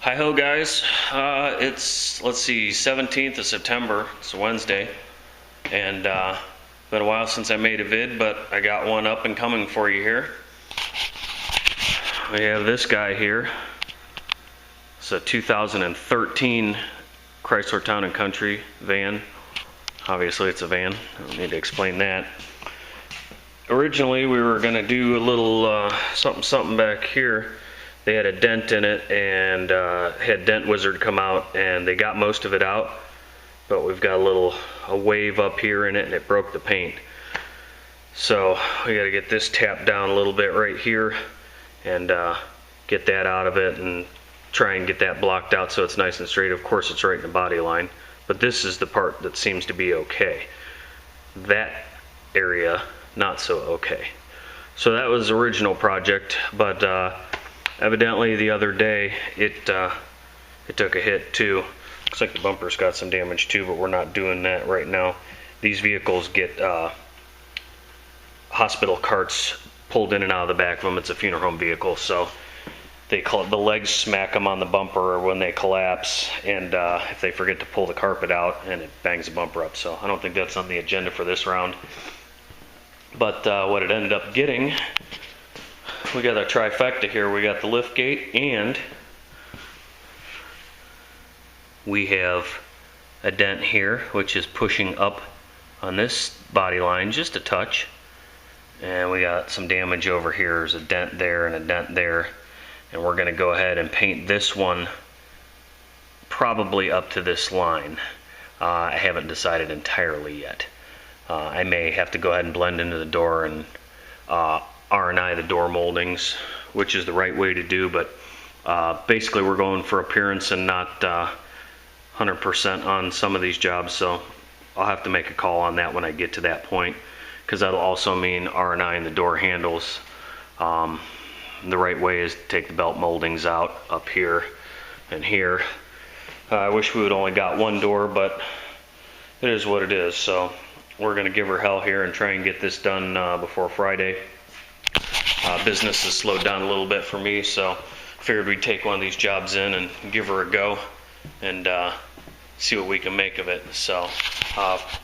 Hi ho guys, it's, let's see, 17th of September, it's a Wednesday, and been a while since I made a vid, but I got one up and coming for you here. We have this guy here. It's a 2013 Chrysler Town & Country van. Obviously it's a van, I don't need to explain that. Originally we were going to do a little something back here. They had a dent in it and had Dent Wizard come out, and they got most of it out, but we've got a wave up here in it and it broke the paint. So we got to get this tapped down a little bit right here and get that out of it and try and get that blocked out so it's nice and straight. Of course it's right in the body line, but this is the part that seems to be okay. That area not so okay. So that was the original project, but evidently the other day it took a hit too. Looks like the bumper's got some damage too, but we're not doing that right now. These vehicles get hospital carts pulled in and out of the back of them. It's a funeral home vehicle, so the legs smack them on the bumper when they collapse, and if they forget to pull the carpet out, and it bangs the bumper up. So I don't think that's on the agenda for this round. But what it ended up getting, we got a trifecta here. We got the lift gate, and we have a dent here, which is pushing up on this body line just a touch. And we got some damage over here. There's a dent there and a dent there. And we're going to go ahead and paint this one probably up to this line. I haven't decided entirely yet. I may have to go ahead and blend into the door and R&I the door moldings, which is the right way to do, but basically we're going for appearance and not 100% on some of these jobs, so I'll have to make a call on that when I get to that point, because that'll also mean R&I the door handles. The right way is to take the belt moldings out up here and here. I wish we would only got one door, but it is what it is, so we're going to give her hell here and try and get this done before Friday. Business has slowed down a little bit for me, so figured we'd take one of these jobs in and give her a go and see what we can make of it. So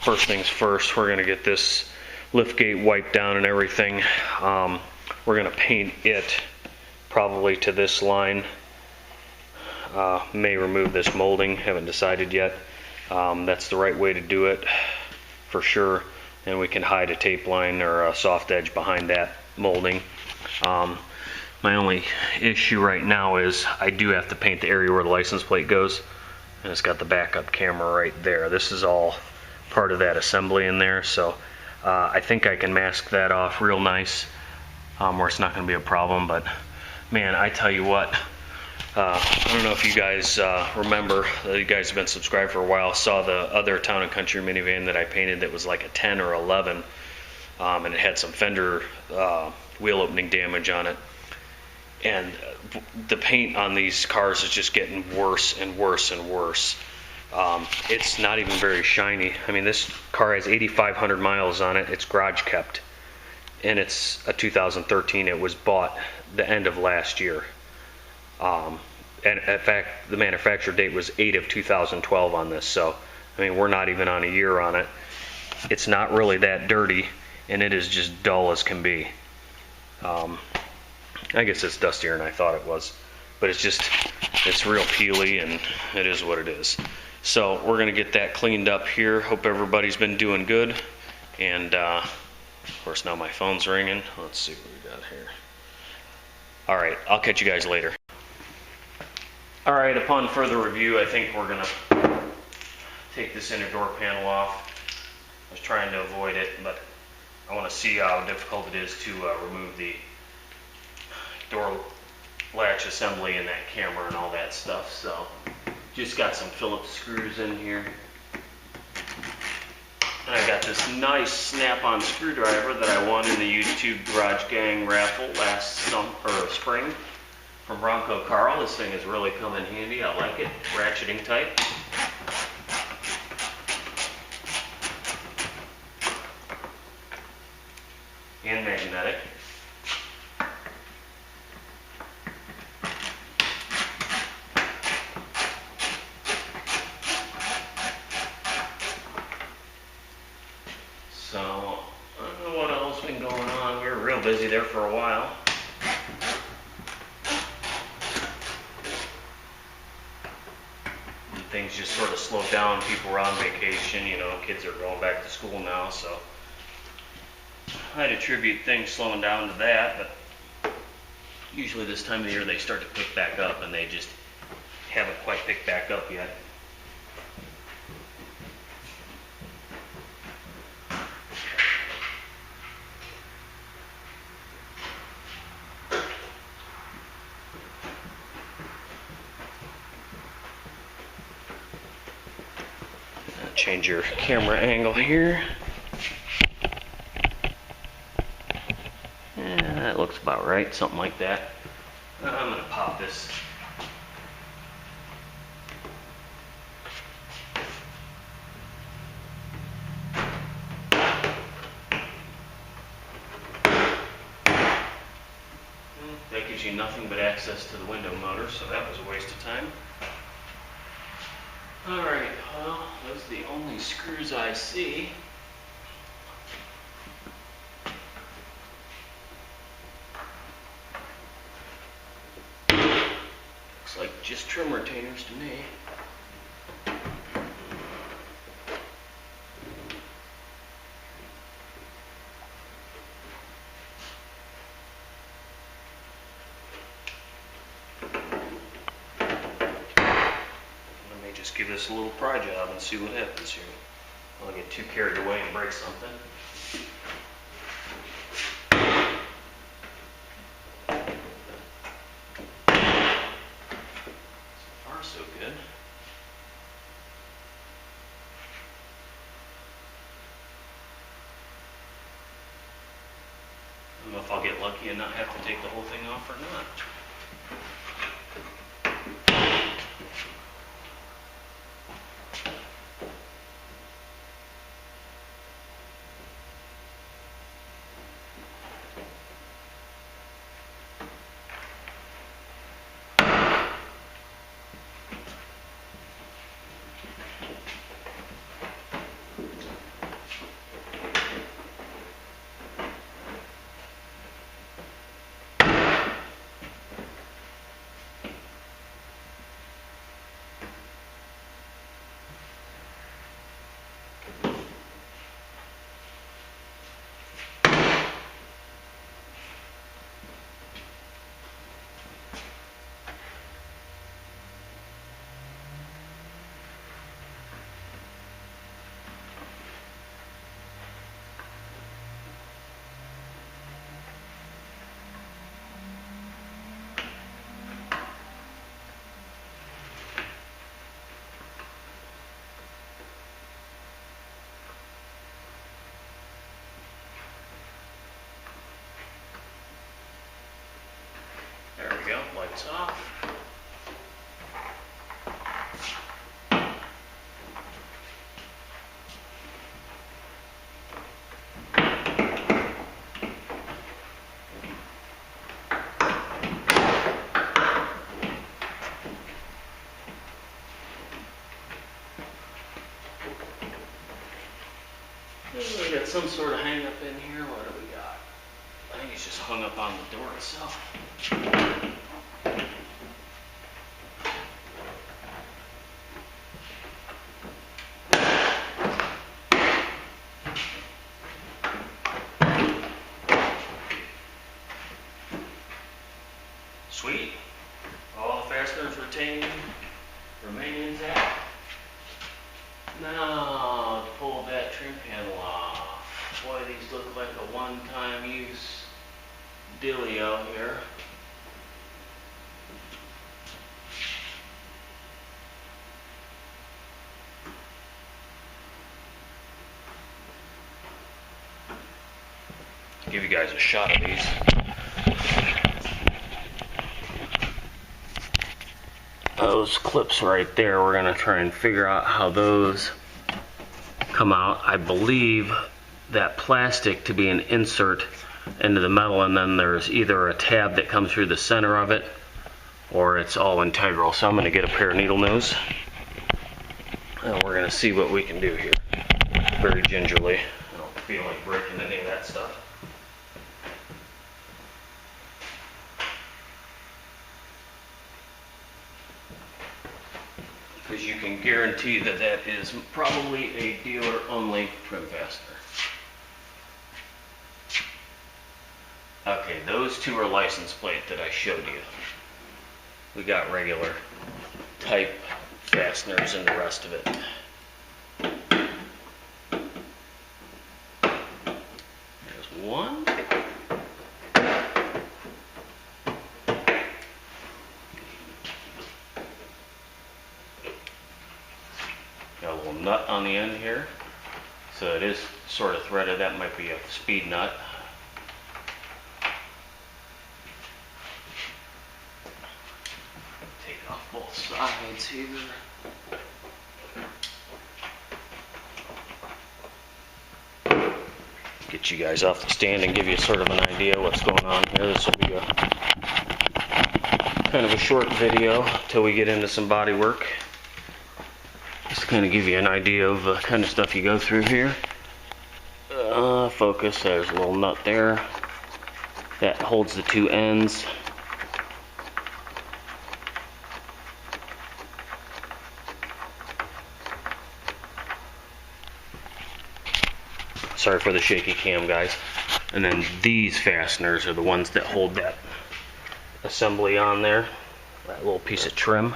first things first, we're going to get this lift gate wiped down and everything. We're going to paint it probably to this line. May remove this molding, haven't decided yet. That's the right way to do it for sure, and we can hide a tape line or a soft edge behind that molding. My only issue right now is I do have to paint the area where the license plate goes, and it's got the backup camera right there. This is all part of that assembly in there, so I think I can mask that off real nice where it's not going to be a problem. But man, I tell you what, I don't know if you guys remember, you guys have been subscribed for a while, saw the other Town & Country minivan that I painted that was like a 10 or 11, and it had some fender wheel opening damage on it. And the paint on these cars is just getting worse and worse and worse. It's not even very shiny. I mean, this car has 8,500 miles on it. It's garage kept, and it's a 2013. It was bought the end of last year. And in fact, the manufacturer date was 8 of 2012 on this, so I mean, we're not even on a year on it. It's not really that dirty, and it is just dull as can be. I guess it's dustier than I thought it was, but it's real peely, and it is what it is. So we're gonna get that cleaned up here. Hope everybody's been doing good, and of course now my phone's ringing. Let's see what we got here. All right, I'll catch you guys later. All right, upon further review, I think we're gonna take this inner door panel off. I was trying to avoid it, but I want to see how difficult it is to remove the door latch assembly and that camera and all that stuff. So just got some Phillips screws in here. And I got this nice snap-on screwdriver that I won in the YouTube Garage Gang raffle last spring from Bronco Carl. This thing has really come in handy. I like it. Ratcheting type. And magnetic. busy there for a while. And things just sort of slowed down. People were on vacation, you know, kids are going back to school now, so I'd attribute things slowing down to that, but usually this time of the year they start to pick back up, and they just haven't quite picked back up yet. Change your camera angle here. Yeah, that looks about right, something like that. I'm going to pop this. That gives you nothing but access to the window motor, so that was a waste of time. Alright, well, those are the only screws I see. Looks like just trim retainers to me. Just give this a little pry job and see what happens here. I'll get too carried away and break something. So far, so good. I don't know if I'll get lucky and not have to take the whole thing off or not. There we go, lights off. We got some sort of hang up in here. What do we got? I think it's just hung up on the door itself. Sweet. All the fasteners remain intact. Now to pull that trim panel off. Boy, these look like a one-time use dealio here. Give you guys a shot of these. Those clips right there, we're going to try and figure out how those come out. I believe that plastic to be an insert into the metal, and then there's either a tab that comes through the center of it or it's all integral. So I'm going to get a pair of needle nose and we're going to see what we can do here very gingerly. I don't feel like breaking any of that stuff. because you can guarantee that that is probably a dealer only trim fastener. Okay, those two are license plate that I showed you. We got regular type fasteners and the rest of it. There's one. Got a little nut on the end here. So it is sort of threaded. That might be a speed nut. Take off both sides here. Get you guys off the stand and give you sort of an idea what's going on here. This will be a kind of a short video till we get into some body work. Just to kind of give you an idea of the kind of stuff you go through here. Focus, there's a little nut there. That holds the two ends. Sorry for the shaky cam, guys. And then these fasteners are the ones that hold that assembly on there. That little piece of trim.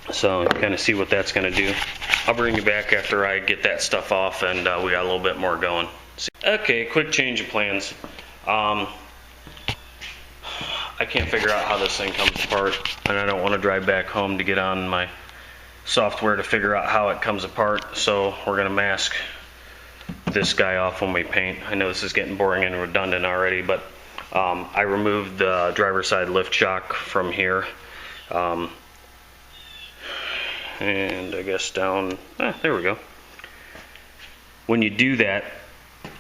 So you kind of see what that's going to do. I'll bring you back after I get that stuff off and we got a little bit more going. Okay, quick change of plans. I can't figure out how this thing comes apart, and I don't want to drive back home to get on my software to figure out how it comes apart, so we're going to mask this guy off when we paint. I know this is getting boring and redundant already, but I removed the driver's side lift shock from here. And I guess down, there we go. When you do that,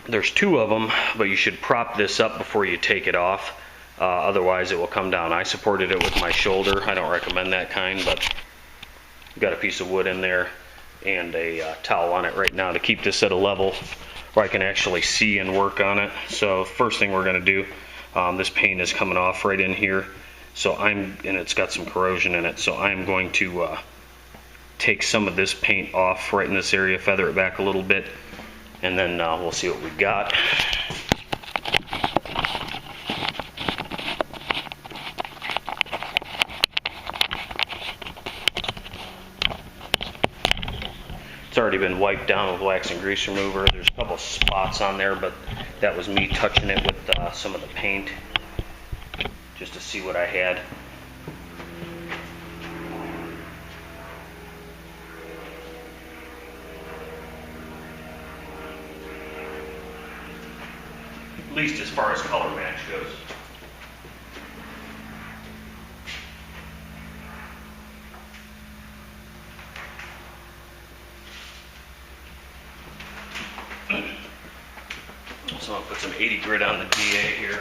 there's two of them, but you should prop this up before you take it off. Otherwise it will come down. I supported it with my shoulder. I don't recommend that kind, but I've got a piece of wood in there and a towel on it right now to keep this at a level where I can actually see and work on it. So first thing we're going to do, this paint is coming off right in here, and it's got some corrosion in it, so I'm going to take some of this paint off right in this area, feather it back a little bit, and then we'll see what we got. It's already been wiped down with wax and grease remover. There's a couple spots on there, but that was me touching it with some of the paint just to see what I had. At least as far as color match goes. So I'll put some 80 grit on the DA here.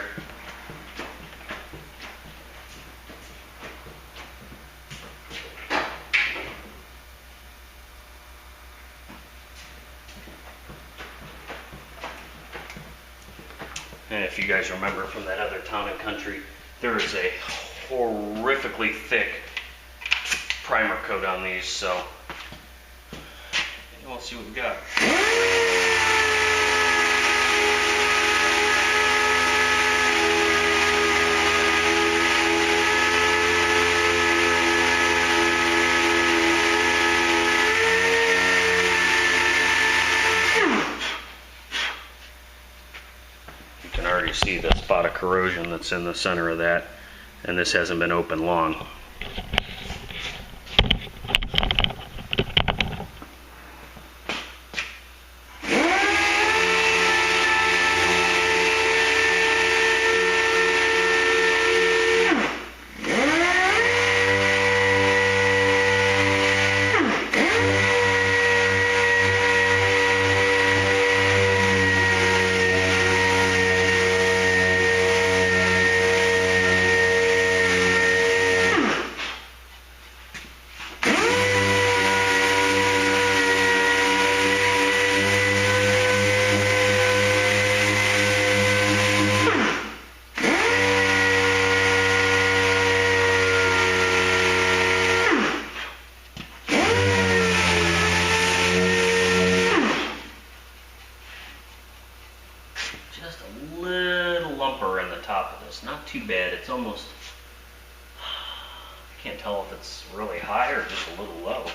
And if you guys remember from that other Town and Country, there is a horrifically thick primer coat on these, so we'll see what we got. See the spot of corrosion that's in the center of that, and this hasn't been open long. almost, I can't tell if it's really high or just a little low.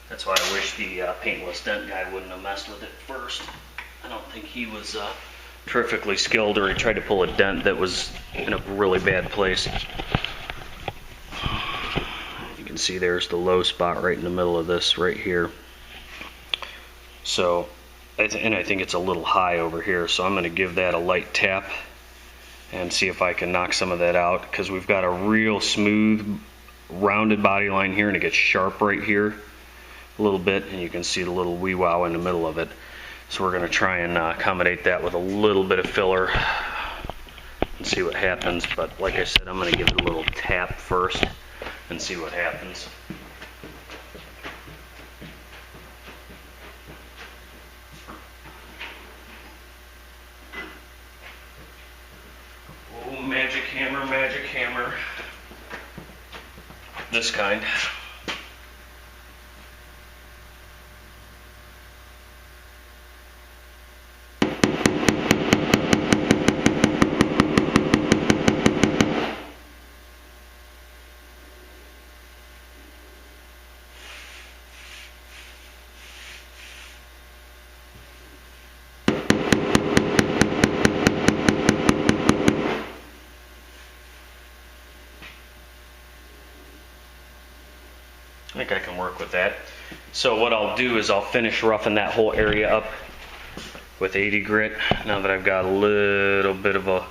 That's why I wish the paintless dent guy wouldn't have messed with it first. I don't think he was terrifically skilled, or he tried to pull a dent that was in a really bad place. You can see there's the low spot right in the middle of this right here. So, and I think it's a little high over here, so I'm going to give that a light tap and see if I can knock some of that out, because we've got a real smooth rounded body line here, and it gets sharp right here a little bit, and you can see the little wee wow in the middle of it. So we're going to try and accommodate that with a little bit of filler and see what happens. But like I said, I'm going to give it a little tap first and see what happens. Oh, magic hammer, magic hammer. This kind. I think I can work with that. So what I'll do is I'll finish roughing that whole area up with 80 grit. Now that I've got a little bit of a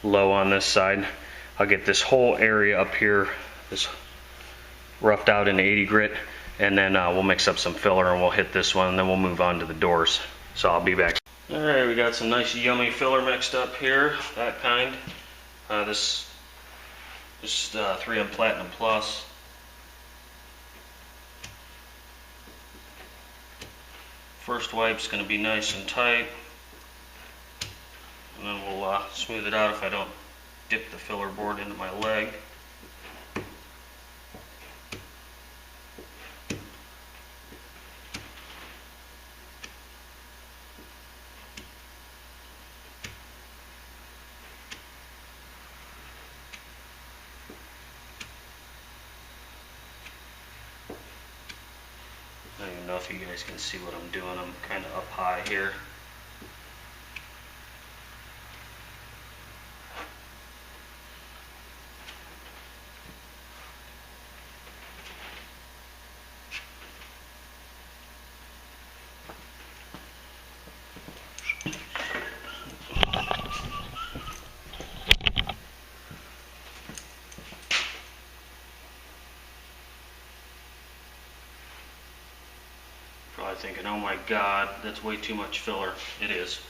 low on this side, I'll get this whole area up here, this roughed out in 80 grit, and then we'll mix up some filler and we'll hit this one, and then we'll move on to the doors. So I'll be back. Alright, we got some nice yummy filler mixed up here, that kind. This 3M Platinum Plus. First wipe's going to be nice and tight, and then we'll smooth it out if I don't dip the filler board into my leg. I don't even know if you guys can see what I'm doing. I'm kind of up high here. Probably thinking, oh my God, that's way too much filler. It is.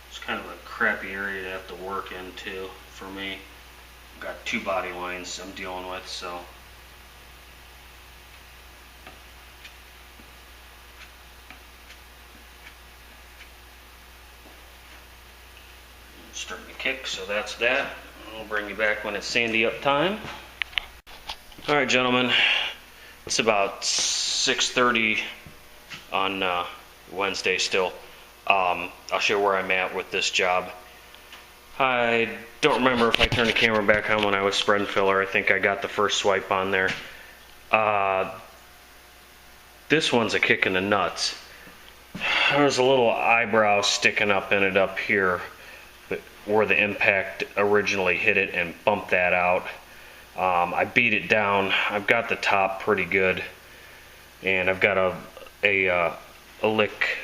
It's kind of a crappy area to have to work in too. for me. I've got 2 body lines I'm dealing with, so. Starting to kick, so that's that. I'll bring you back when it's sandy up time. Alright, gentlemen, it's about 6:30 on Wednesday still. I'll show you where I'm at with this job. I don't remember if I turned the camera back on when I was spreading filler. I think I got the first swipe on there. This one's a kick in the nuts. There's a little eyebrow sticking up in it up here where the impact originally hit it and bumped that out. I beat it down. I've got the top pretty good, and I've got a lick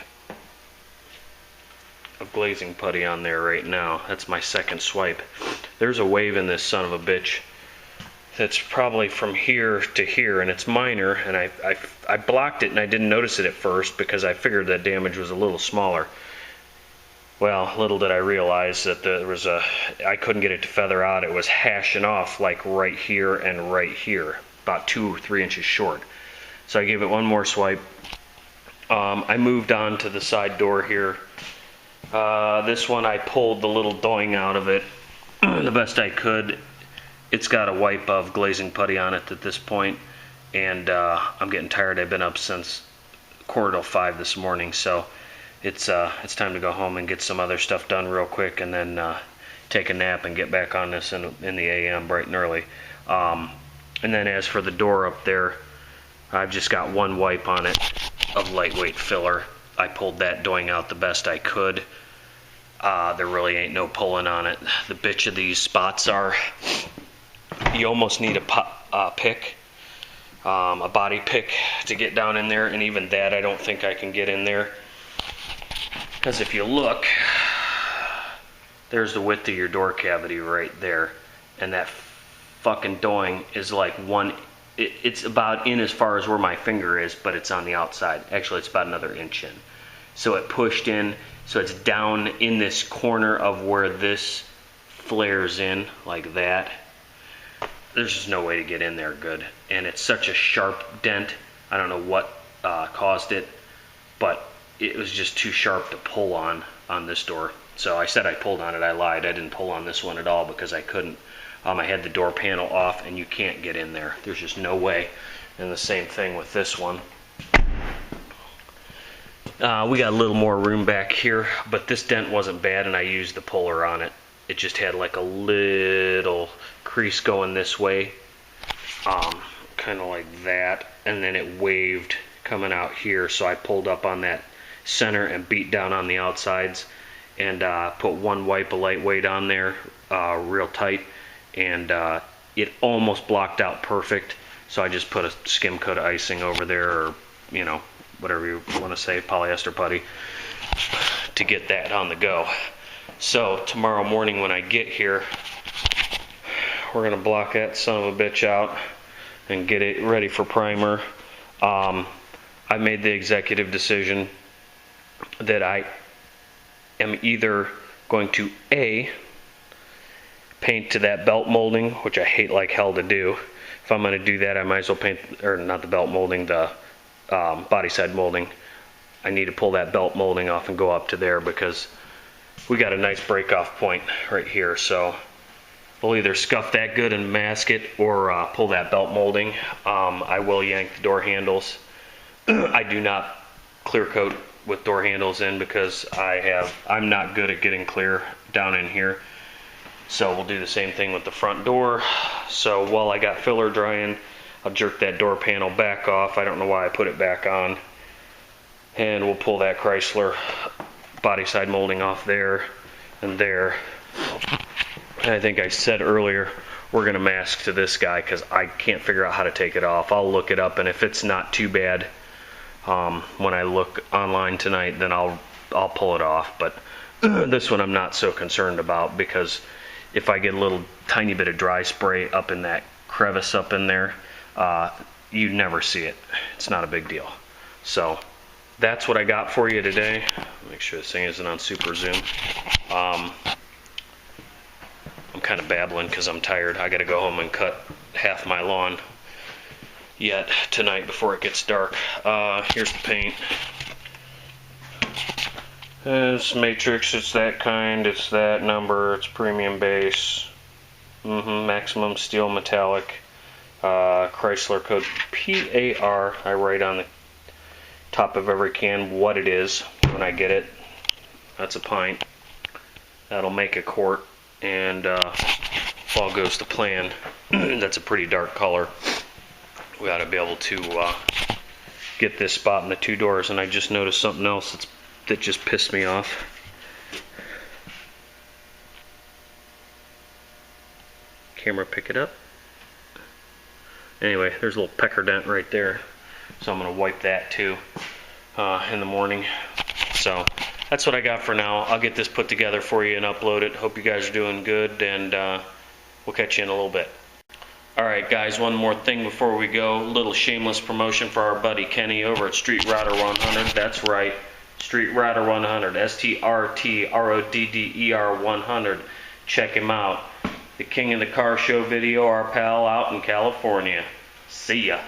of glazing putty on there right now. That's my second swipe. There's a wave in this son of a bitch that's probably from here to here, and it's minor, and I blocked it and I didn't notice it at first because I figured that damage was a little smaller. Well, little did I realize that I couldn't get it to feather out. It was hashing off like right here and right here, about 2 or 3 inches short. So I gave it one more swipe. I moved on to the side door here. This one I pulled the little doing out of it the best I could. It's got a wipe of glazing putty on it at this point, and I'm getting tired. I've been up since 4:45 this morning, so it's time to go home and get some other stuff done real quick, and then take a nap and get back on this in the AM bright and early. And then as for the door up there, I've just got one wipe on it of lightweight filler. I pulled that doing out the best I could. There really ain't no pulling on it. The bitch of these spots are, you almost need a pick, a body pick to get down in there, and even that I don't think I can get in there. Because if you look, there's the width of your door cavity right there, and that fucking doing is like it's about in as far as where my finger is, but it's on the outside. Actually, it's about another inch in. So it pushed in, so it's down in this corner of where this flares in, like that. There's just no way to get in there good. And it's such a sharp dent. I don't know what caused it, but it was just too sharp to pull on this door. So I said I pulled on it. I lied. I didn't pull on this one at all because I couldn't. I had the door panel off, and you can't get in there. There's just no way. And the same thing with this one. We got a little more room back here, but this dent wasn't bad, and I used the puller on it. It just had like a little crease going this way, kind of like that, and then it waved coming out here, so I pulled up on that center and beat down on the outsides, and put one wipe of lightweight on there real tight, and it almost blocked out perfect, so I just put a skim coat of icing over there, or whatever you want to say, polyester putty, to get that on the go. So tomorrow morning when I get here, we're going to block that son of a bitch out and get it ready for primer. I made the executive decision that I am either going to A, paint to that belt molding, which I hate like hell to do. If I'm going to do that, I might as well paint, or not the belt molding, the body side molding. I need to pull that belt molding off and go up to there because we got a nice break off point right here. So we'll either scuff that good and mask it, or pull that belt molding. I will yank the door handles. I do not clear coat with door handles in because I'm not good at getting clear down in here. So we'll do the same thing with the front door. So while I got filler drying, I'll jerk that door panel back off. I don't know why I put it back on. And we'll pull that Chrysler body side molding off there and there. And I think I said earlier, we're going to mask to this guy because I can't figure out how to take it off. I'll look it up, and if it's not too bad when I look online tonight, then I'll pull it off. But this one I'm not so concerned about, because if I get a little tiny bit of dry spray up in that crevice up in there, you never see it. It's not a big deal. So that's what I got for you today. Make sure this thing isn't on super zoom. I'm kind of babbling because I'm tired. I gotta go home and cut half my lawn yet tonight before it gets dark. Here's the paint. It's matrix, it's that kind, it's that number, it's premium base, maximum steel metallic, Chrysler code PAR. I write on the top of every can what it is when I get it. That's a pint. That'll make a quart, and if all goes to plan, that's a pretty dark color. We ought to be able to get this spot in the 2 doors. And I just noticed something else that just pissed me off. Camera pick it up. Anyway, there's a little pecker dent right there, so I'm going to wipe that too in the morning. So that's what I got for now. I'll get this put together for you and upload it. Hope you guys are doing good, and we'll catch you in a little bit. Alright guys, one more thing before we go. A little shameless promotion for our buddy Kenny over at Street Rodder 100. That's right, Street Rodder 100. STRTRODDER 100. Check him out. The King of the Car Show video, our pal out in California. See ya.